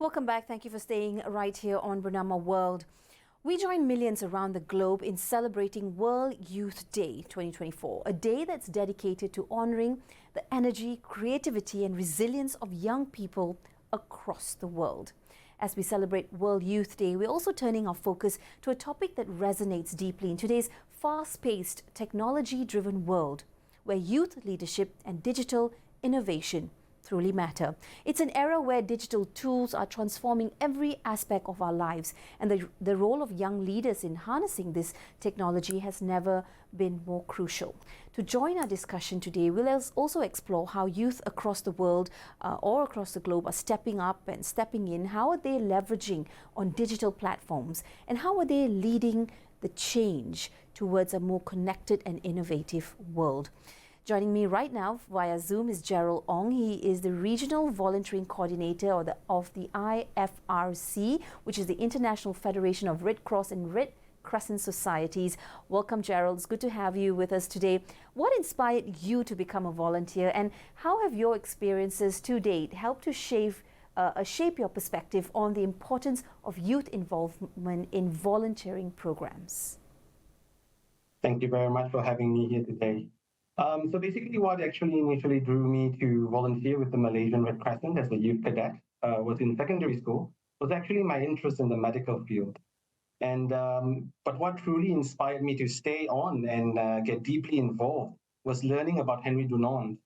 Welcome back. Thank you for staying right here on Bernama World. We join millions around the globe in celebrating World Youth Day 2024, a day that's dedicated to honoring the energy, creativity and resilience of young people across the world. As we celebrate World Youth Day, we're also turning our focus to a topic that resonates deeply in today's fast-paced, technology-driven world, where youth leadership and digital innovation truly matter. It's an era where digital tools are transforming every aspect of our lives, and the role of young leaders in harnessing this technology has never been more crucial. To join our discussion today, we'll also explore how youth across the world or across the globe are stepping up and stepping in. How are they leveraging on digital platforms, and how are they leading the change towards a more connected and innovative world? Joining me right now via Zoom is JARYLL Ong. He is the Regional Volunteering Coordinator of the IFRC, which is the International Federation of Red Cross and Red Crescent Societies. Welcome, JARYLL. It's good to have you with us today. What inspired you to become a volunteer, and how have your experiences to date helped to shape your perspective on the importance of youth involvement in volunteering programs? Thank you very much for having me here today. So basically what actually initially drew me to volunteer with the Malaysian Red Crescent as a youth cadet was in secondary school, was actually my interest in the medical field. And but what truly inspired me to stay on and get deeply involved was learning about Henry Dunant,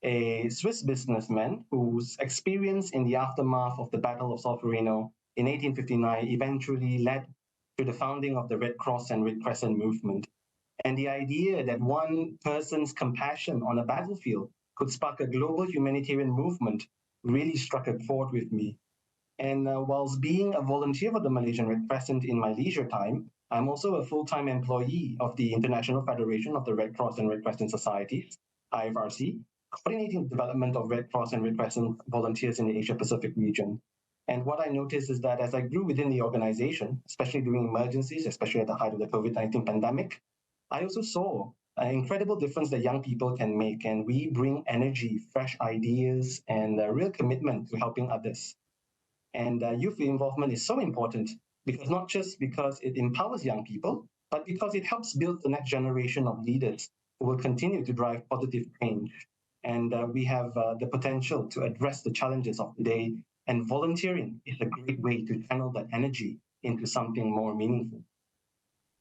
a Swiss businessman whose experience in the aftermath of the Battle of Solferino in 1859 eventually led to the founding of the Red Cross and Red Crescent movement. And the idea that one person's compassion on a battlefield could spark a global humanitarian movement really struck a chord with me. And whilst being a volunteer for the Malaysian Red Crescent in my leisure time, I'm also a full-time employee of the International Federation of the Red Cross and Red Crescent Societies, IFRC, coordinating the development of Red Cross and Red Crescent volunteers in the Asia-Pacific region. And what I noticed is that as I grew within the organization, especially during emergencies, especially at the height of the COVID-19 pandemic, I also saw an incredible difference that young people can make, and we bring energy, fresh ideas, and a real commitment to helping others. And youth involvement is so important because not just because it empowers young people, but because it helps build the next generation of leaders who will continue to drive positive change. And we have the potential to address the challenges of today, and volunteering is a great way to channel that energy into something more meaningful.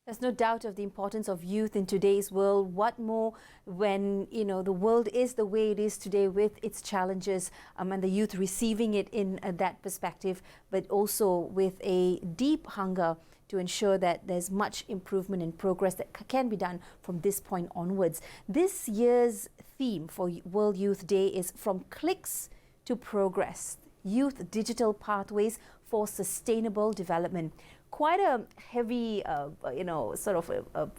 There's no doubt of the importance of youth in today's world. What more when, the world is the way it is today with its challenges, and the youth receiving it in that perspective, but also with a deep hunger to ensure that there's much improvement and progress that can be done from this point onwards. This year's theme for World Youth Day is From Clicks to Progress, Youth Digital Pathways for Sustainable Development. Quite a heavy, sort of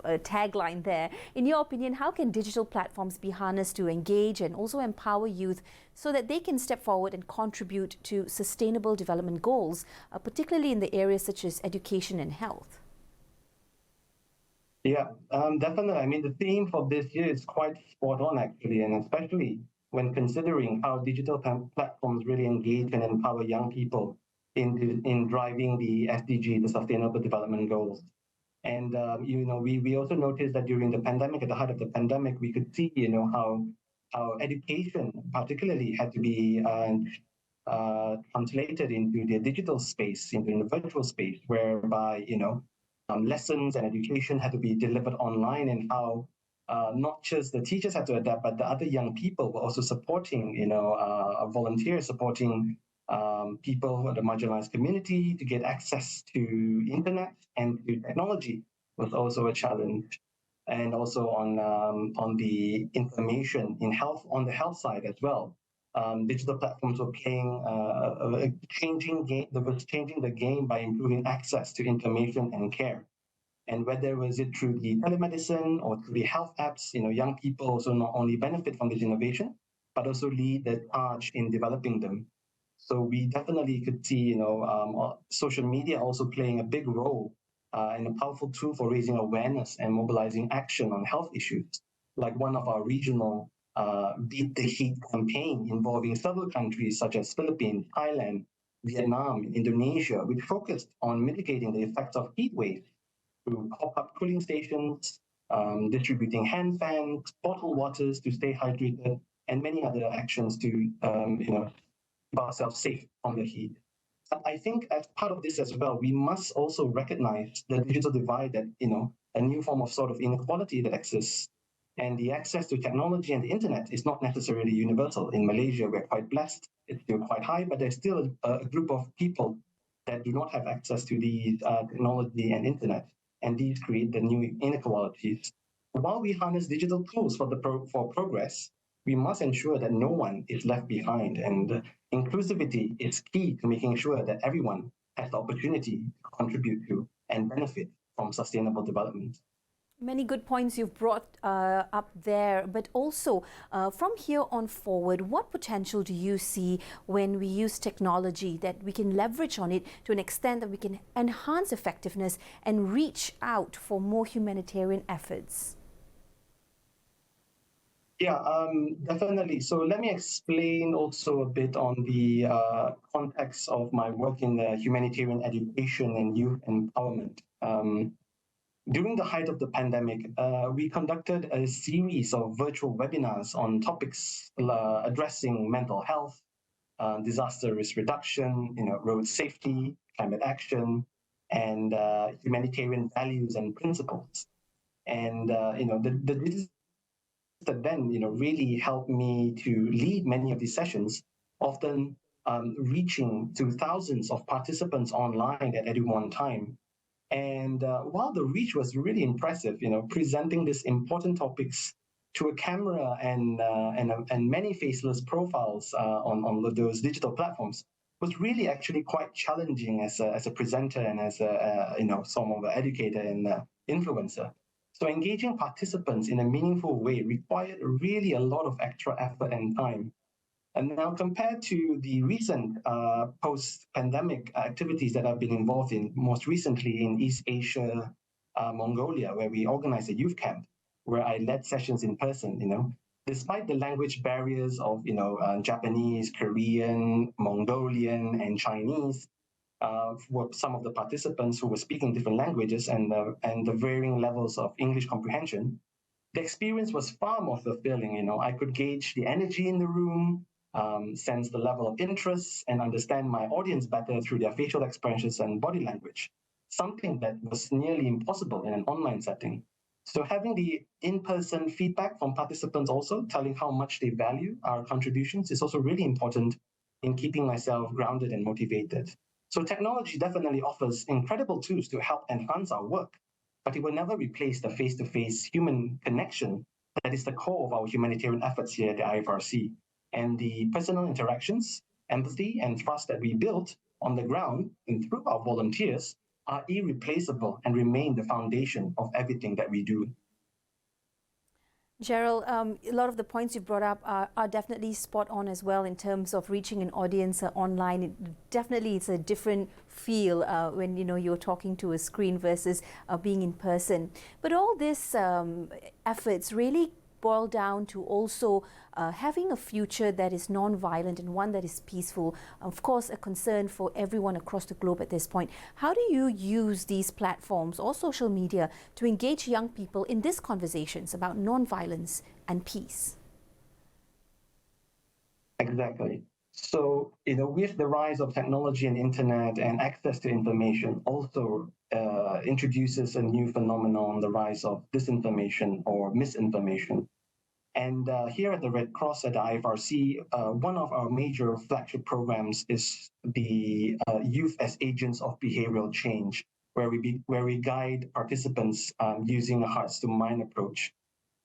a tagline there. In your opinion, how can digital platforms be harnessed to engage and also empower youth so that they can step forward and contribute to sustainable development goals, particularly in the areas such as education and health? Yeah, definitely. I mean, the theme for this year is quite spot on, actually, and especially when considering how digital platforms really engage and empower young people in driving the SDG, the Sustainable Development Goals. And, we also noticed that during the pandemic, at the height of the pandemic, we could see, how education particularly had to be translated into the digital space, into the virtual space, whereby, lessons and education had to be delivered online, and how not just the teachers had to adapt, but the other young people were also supporting, volunteers supporting people in the marginalized community to get access to internet and to technology was also a challenge. And also on the information in health, on the health side as well. Digital platforms were changing the game by improving access to information and care. And whether was it through the telemedicine or through the health apps, young people also not only benefit from this innovation, but also lead the charge in developing them. So we definitely could see, social media also playing a big role and a powerful tool for raising awareness and mobilizing action on health issues, like one of our regional Beat the Heat campaign involving several countries such as Philippines, Thailand, Vietnam, Indonesia, which focused on mitigating the effects of heat waves through pop-up cooling stations, distributing hand fans, bottled waters to stay hydrated, and many other actions to keep ourselves safe from the heat. But I think as part of this as well, we must also recognize the digital divide that, a new form of sort of inequality that exists. And the access to technology and the internet is not necessarily universal. In Malaysia, we're quite blessed. It's still quite high, but there's still a group of people that do not have access to the technology and internet. And these create the new inequalities. While we harness digital tools for progress, we must ensure that no one is left behind. And inclusivity is key to making sure that everyone has the opportunity to contribute to and benefit from sustainable development. Many good points you've brought up there, but also from here on forward, what potential do you see when we use technology that we can leverage on it to an extent that we can enhance effectiveness and reach out for more humanitarian efforts? Yeah, definitely. So let me explain also a bit on the context of my work in the humanitarian education and youth empowerment. During the height of the pandemic, we conducted a series of virtual webinars on topics addressing mental health, disaster risk reduction, road safety, climate action, and humanitarian values and principles. And the that then really helped me to lead many of these sessions, often reaching to thousands of participants online at any one time. And while the reach was really impressive, presenting these important topics to a camera and many faceless profiles on those digital platforms was really actually quite challenging as a presenter and as a some of an educator and influencer. So engaging participants in a meaningful way required really a lot of extra effort and time. And now compared to the recent post-pandemic activities that I've been involved in, most recently in East Asia, Mongolia, where we organized a youth camp, where I led sessions in person, despite the language barriers of, Japanese, Korean, Mongolian, and Chinese, were some of the participants who were speaking different languages and the varying levels of English comprehension. The experience was far more fulfilling. I could gauge the energy in the room, sense the level of interest, and understand my audience better through their facial expressions and body language, something that was nearly impossible in an online setting. So having the in-person feedback from participants also telling how much they value our contributions is also really important in keeping myself grounded and motivated. So technology definitely offers incredible tools to help enhance our work, but it will never replace the face-to-face human connection that is the core of our humanitarian efforts here at the IFRC. And the personal interactions, empathy, and trust that we build on the ground and through our volunteers are irreplaceable and remain the foundation of everything that we do. JARYLL, a lot of the points you brought up are definitely spot on as well in terms of reaching an audience online. It's a different feel when you're talking to a screen versus being in person. But all these efforts really boil down to also having a future that is non-violent and one that is peaceful. Of course, a concern for everyone across the globe at this point. How do you use these platforms or social media to engage young people in these conversations about non-violence and peace? Exactly. So, with the rise of technology and internet and access to information also introduces a new phenomenon, the rise of disinformation or misinformation. And here at the Red Cross at the IFRC, one of our major flagship programs is the Youth as Agents of Behavioral Change, where we guide participants using a hearts to mind approach.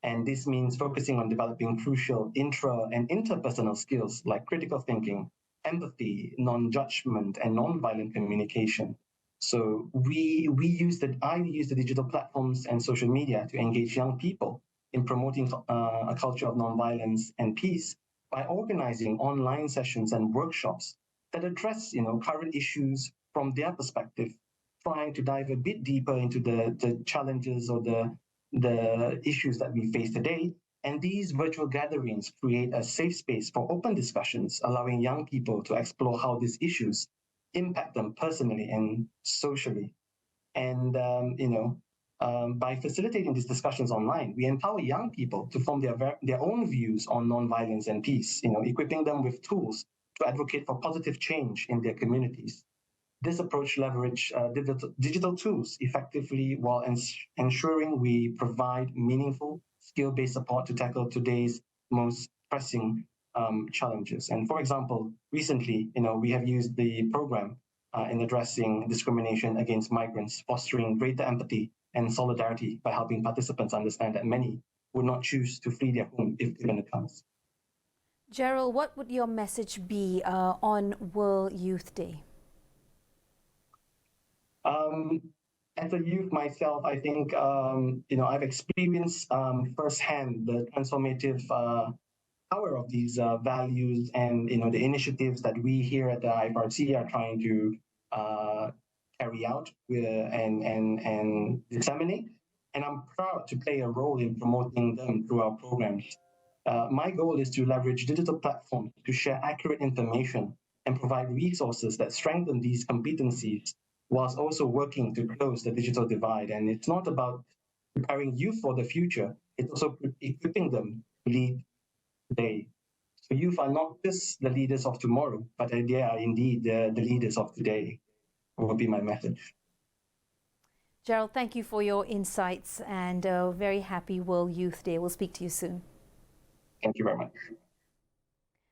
And this means focusing on developing crucial intra and interpersonal skills like critical thinking, empathy, non-judgment, and non-violent communication. So I use the digital platforms and social media to engage young people in promoting a culture of nonviolence and peace by organizing online sessions and workshops that address, current issues from their perspective, trying to dive a bit deeper into the challenges or the issues that we face today. And these virtual gatherings create a safe space for open discussions, allowing young people to explore how these issues impact them personally and socially. And by facilitating these discussions online, we empower young people to form their own views on nonviolence and peace, equipping them with tools to advocate for positive change in their communities. This approach leverages digital tools effectively while ensuring we provide meaningful, skill-based support to tackle today's most pressing challenges. And for example, recently, we have used the program in addressing discrimination against migrants, fostering greater empathy and solidarity by helping participants understand that many would not choose to flee their home if given a chance. JARYLL, what would your message be on World Youth Day? As a youth myself, I think, I've experienced firsthand the transformative power of these values and, the initiatives that we here at the IFRC are trying to carry out and disseminate. And I'm proud to play a role in promoting them through our programs. My goal is to leverage digital platforms to share accurate information and provide resources that strengthen these competencies whilst also working to close the digital divide. And it's not about preparing youth for the future, it's also equipping them to lead today. So youth are not just the leaders of tomorrow, but they are indeed the leaders of today, will be my message. JARYLL, thank you for your insights and very happy World Youth Day. We'll speak to you soon. Thank you very much.